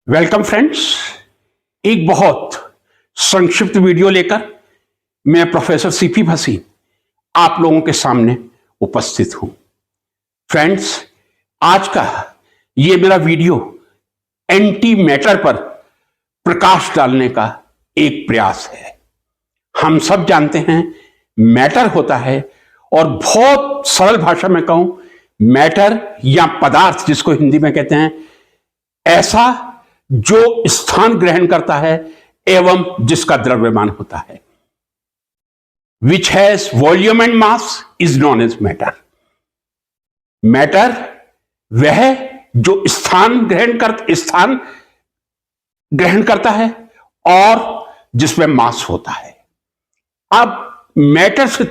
Welcome friends. एक बहुत संक्षिप्त वीडियो लेकर मैं प्रोफेसर सीपी भसीन आप लोगों के सामने उपस्थित हूं। फ्रेंड्स, आज का ये मेरा वीडियो एंटी मैटर पर प्रकाश डालने का एक प्रयास है। हम सब जानते हैं मैटर होता है, और बहुत सरल भाषा में कहूं, मैटर या पदार्थ जिसको हिंदी में कहते हैं, ऐसा जो स्थान ग्रहण करता है एवं जिसका द्रव्यमान होता है, which has volume and mass is known as matter. Matter वह जो स्थान ग्रहण करता है और जिसमें मास होता है। अब मैटर से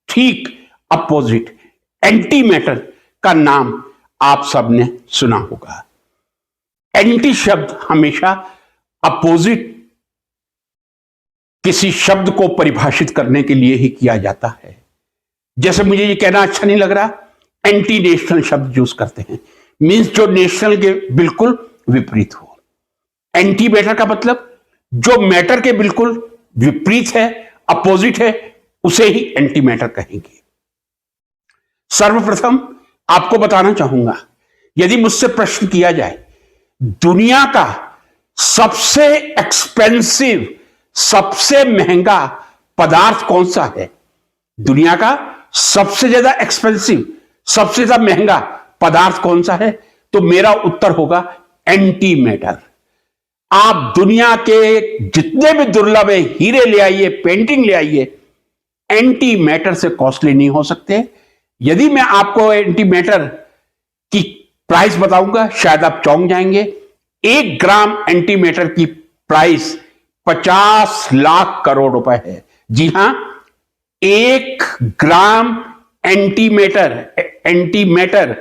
ठीक अपोजिट एंटी मैटर का नाम आप सबने सुना होगा। एंटी शब्द हमेशा अपोजिट किसी शब्द को परिभाषित करने के लिए ही किया जाता है। जैसे मुझे ये कहना अच्छा नहीं लग रहा, एंटी नेशनल शब्द यूज करते हैं, मींस जो नेशनल के बिल्कुल विपरीत हो। एंटी मैटर का मतलब जो मैटर के बिल्कुल विपरीत है, अपोजिट है, उसे ही एंटी मैटर कहेंगे। सर्वप्रथम आपको बताना चाहूंगा, यदि मुझसे प्रश्न किया जाए दुनिया का सबसे एक्सपेंसिव, सबसे महंगा पदार्थ कौन सा है, दुनिया का सबसे ज्यादा एक्सपेंसिव, सबसे ज्यादा महंगा पदार्थ कौन सा है, तो मेरा उत्तर होगा एंटी मैटर। आप दुनिया के जितने भी दुर्लभ है, हीरे ले आइए, पेंटिंग ले आइए, एंटी मैटर से कॉस्टली नहीं हो सकते। यदि मैं आपको एंटी मैटर की प्राइस बताऊंगा, शायद आप चौंक जाएंगे। 1 ग्राम एंटी मैटर की प्राइस 50 लाख करोड़ रुपए है। जी हां, 1 ग्राम एंटी मैटर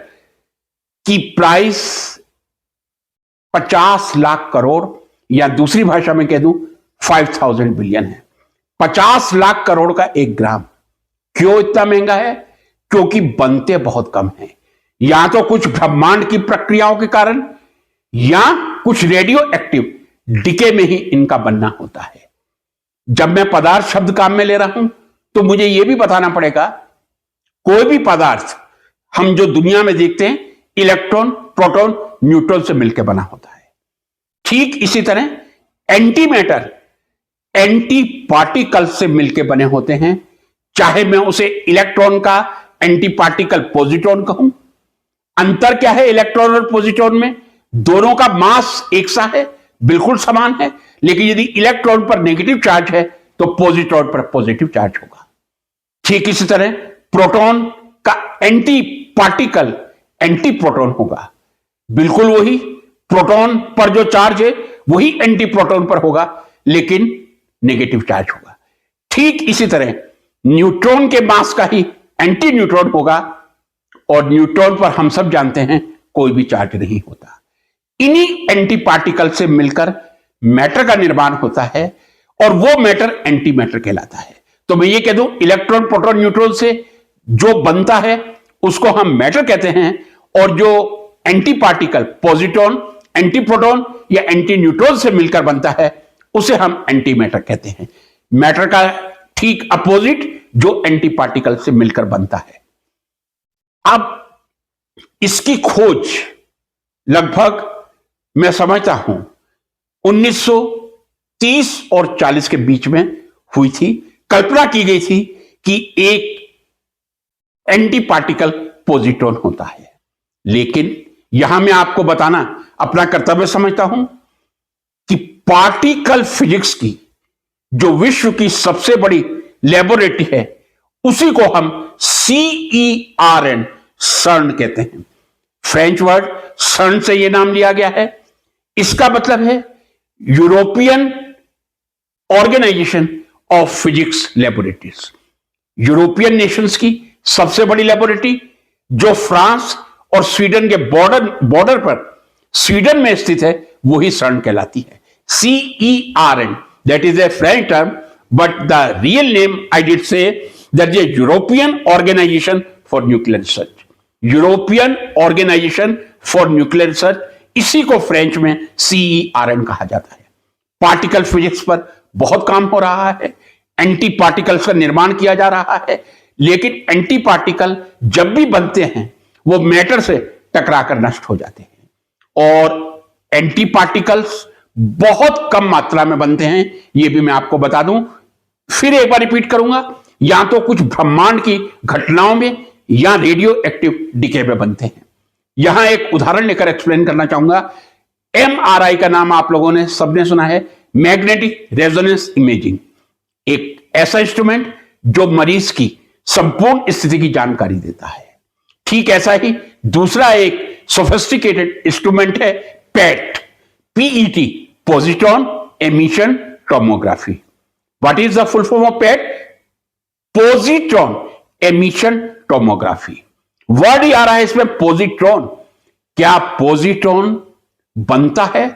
की प्राइस 50 लाख करोड़, या दूसरी भाषा में कह दूं 5000 बिलियन है। 50 लाख करोड़ का 1 ग्राम। क्यों इतना महंगा है? क्योंकि बनते बहुत कम हैं, या तो कुछ ब्रह्मांड की प्रक्रियाओं के कारण, या कुछ रेडियो एक्टिव डिके में ही इनका बनना होता है। जब मैं पदार्थ शब्द काम में ले रहा हूं, तो मुझे यह भी बताना पड़ेगा, कोई भी पदार्थ हम जो दुनिया में देखते हैं, इलेक्ट्रॉन, प्रोटॉन, न्यूट्रॉन से मिलकर बना होता है। ठीक इसी तरह एंटी मैटर एंटी पार्टिकल से मिलकर बने होते हैं। चाहे मैं उसे इलेक्ट्रॉन का एंटी पार्टिकल पॉजिट्रॉन कहूं। अंतर क्या है इलेक्ट्रॉन और पॉजिट्रॉन में? दोनों का मास एक सा है, बिल्कुल समान है, लेकिन यदि इलेक्ट्रॉन पर नेगेटिव चार्ज है तो पॉजिट्रॉन पर पॉजिटिव चार्ज होगा। ठीक इसी तरह प्रोटॉन का एंटी पार्टिकल एंटी प्रोटॉन होगा। बिल्कुल वही प्रोटॉन पर जो चार्ज है वही एंटी प्रोटॉन पर होगा, लेकिन नेगेटिव चार्ज होगा। ठीक इसी तरह न्यूट्रॉन के मास का ही एंटी न्यूट्रॉन होगा, और न्यूट्रॉन पर हम सब जानते हैं कोई भी चार्ज नहीं होता। इन्हीं एंटी पार्टिकल से मिलकर मैटर का निर्माण होता है, और वो मैटर एंटी मैटर कहलाता है। तो मैं ये कह दूं, इलेक्ट्रॉन, प्रोटॉन, न्यूट्रॉन से जो बनता है उसको हम मैटर कहते हैं, और जो anti particle positron, anti proton या एंटी न्यूट्रॉन से मिलकर बनता है उसे हम एंटी मैटर कहते हैं। मैटर का ठीक अपोजिट जो एंटी पार्टिकल से मिलकर बनता है। अब इसकी खोज लगभग मैं समझता हूं 1930 और 40 के बीच में हुई थी। कल्पना की गई थी कि एक एंटी पार्टिकल पॉजिट्रॉन होता है, लेकिन यहां मैं आपको बताना अपना कर्तव्य समझता हूं कि पार्टिकल फिजिक्स की जो विश्व की सबसे बड़ी लेबोरेटरी है, उसी को हम CERN, सर्न कहते हैं। फ्रेंच वर्ड सर्न से यह नाम लिया गया है। इसका मतलब है European organisation of physics laboratories. European nations की सबसे बड़ी लेबोरेटरी, जो फ्रांस और स्वीडन के बॉर्डर पर स्वीडन में स्थित है, वही सर्न कहलाती है। CERN, that is a French term, but the real name I did say that is a European Organization for Nuclear Research. European organisation for nuclear research, इसी को फ्रेंच में CERN कहा जाता है। पार्टिकल फिजिक्स पर बहुत काम हो रहा है, एंटी पार्टिकल्स का निर्माण किया जा रहा है, लेकिन एंटी पार्टिकल जब भी बनते हैं वो मैटर से टकराकर नष्ट हो जाते हैं और एंटी पार्टिकल्स बहुत कम मात्रा में बनते हैं। ये भी मैं आपको बता दूं, फिर एक बार रिपीट करूंगा, या तो कुछ ब्रह्मांड की घटनाओं में या रेडियो एक्टिव डिके में बनते हैं। यहां एक उदाहरण लेकर एक्सप्लेन करना चाहूंगा। MRI का नाम आप लोगों ने सबने सुना है, मैग्नेटिक रेजोनेंस इमेजिंग, एक ऐसा इंस्ट्रूमेंट जो मरीज की संपूर्ण स्थिति की जानकारी देता है। ठीक ऐसा ही दूसरा एक सोफिस्टिकेटेड इंस्ट्रूमेंट है PET, positron emission tomography. What is the full form of PET? Positron emission tomography. Word ही आ रहा है इसमें पोजिट्रॉन। क्या पोजिट्रॉन बनता है?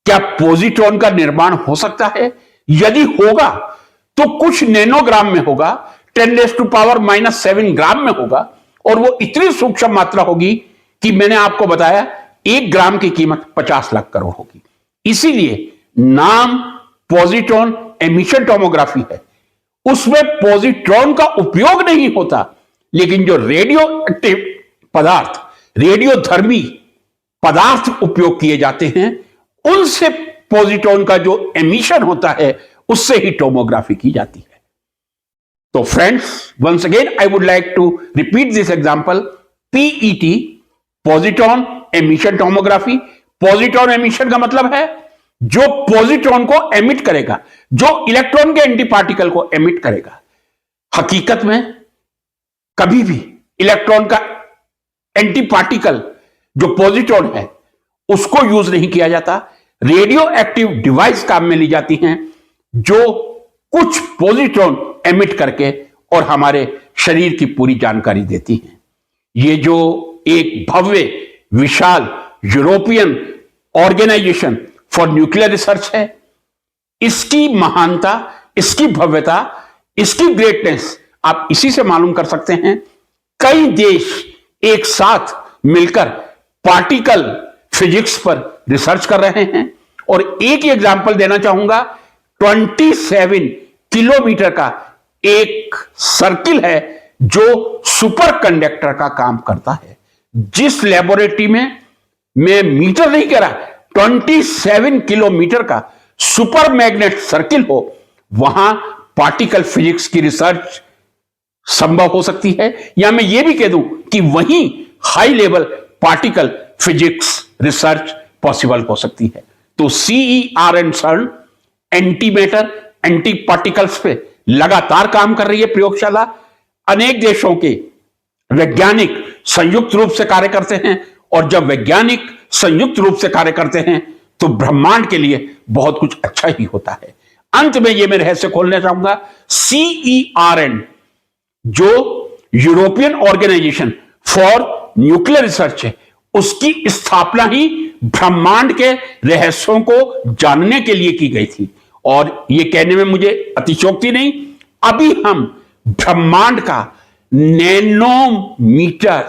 क्या पोजिट्रॉन का निर्माण हो सकता है? यदि होगा तो कुछ नैनोग्राम में होगा, 10⁻⁻7 ग्राम में होगा, और वो इतनी सूक्ष्म मात्रा होगी कि मैंने आपको बताया 1 ग्राम की कीमत 50 लाख करोड़ होगी। इसीलिए नाम पोजिट्रॉन एमिशन टोमोग्राफी है। उसमें पोजिट्रॉन का उपयोग नहीं होता, लेकिन जो रेडियो एक्टिव पदार्थ, रेडियोधर्मी पदार्थ उपयोग किए जाते हैं, उनसे पोजिट्रॉन का जो एमिशन होता है उससे ही टोमोग्राफी की जाती है। तो friends, once again I would like to repeat this example, PET, positron emission tomography. Positron emission का मतलब है जो पोजिट्रॉन को एमिट करेगा, जो इलेक्ट्रॉन के एंटी पार्टिकल को एमिट करेगा। हकीकत में कभी भी इलेक्ट्रॉन का एंटी पार्टिकल जो पोजिट्रॉन है उसको यूज नहीं किया जाता। रेडियो एक्टिव डिवाइस काम में ली जाती हैं जो कुछ पोजिट्रॉन एमिट करके और हमारे शरीर की पूरी जानकारी देती हैं। ये जो एक भव्य विशाल European organisation for nuclear research है, इसकी महानता, इसकी भव्यता, इसकी ग्रेटनेस आप इसी से मालूम कर सकते हैं। कई देश एक साथ मिलकर पार्टिकल फिजिक्स पर रिसर्च कर रहे हैं, और एक ही एग्जांपल देना चाहूंगा, 27 किलोमीटर का एक सर्किल है जो सुपर कंडक्टर का काम करता है। जिस लेबोरेटरी में, मैं मीटर नहीं कह रहा, 27 किलोमीटर का सुपर मैग्नेट सर्किल हो, वहां पार्टिकल फिजिक्स की रिसर्च संभव हो सकती है। या मैं यह भी कह दूं कि वहीं high level particle physics research possible हो सकती है। तो CERN CERN anti matter, anti particles पे लगातार काम कर रही है प्रयोगशाला। अनेक देशों के वैज्ञानिक संयुक्त रूप से कार्य करते हैं, और जब वैज्ञानिक संयुक्त रूप से कार्य करते हैं तो ब्रह्मांड के लिए बहुत कुछ अच्छा ही होता है। अंत में यह मैं रहस्य खोलना चाहूंगा, CERN जो European organisation for nuclear research है, उसकी स्थापना ही ब्रह्मांड के रहस्यों को जानने के लिए की गई थी। और यह कहने में मुझे अतिशयोक्ति नहीं, अभी हम ब्रह्मांड का नैनोमीटर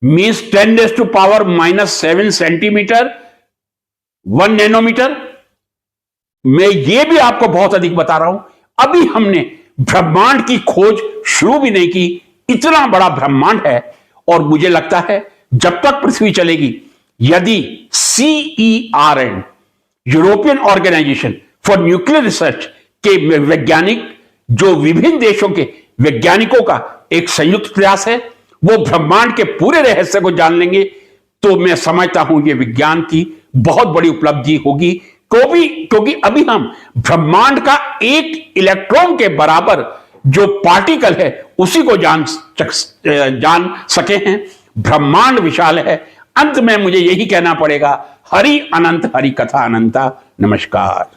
मीन्स 10⁻⁻7 सेंटीमीटर, 1 नैनोमीटर, मैं ये भी आपको बहुत अधिक बता रहा हूं, अभी हमने ब्रह्मांड की खोज शुरू भी नहीं की। इतना बड़ा ब्रह्मांड है, और मुझे लगता है जब तक पृथ्वी चलेगी, यदि CERN European organisation for nuclear research के वैज्ञानिक, जो विभिन्न देशों के वैज्ञानिकों का एक संयुक्त प्रयास है, वो ब्रह्मांड के पूरे रहस्य को जान लेंगे, तो मैं समझता हूं ये विज्ञान की बहुत बड़ी उपलब्धि होगी। क्योंकि अभी हम ब्रह्मांड का एक इलेक्ट्रॉन के बराबर जो पार्टिकल है उसी को जान सके हैं। ब्रह्मांड विशाल है। अंत में मुझे यही कहना पड़ेगा, हरि अनंत, हरि कथा अनंता। नमस्कार।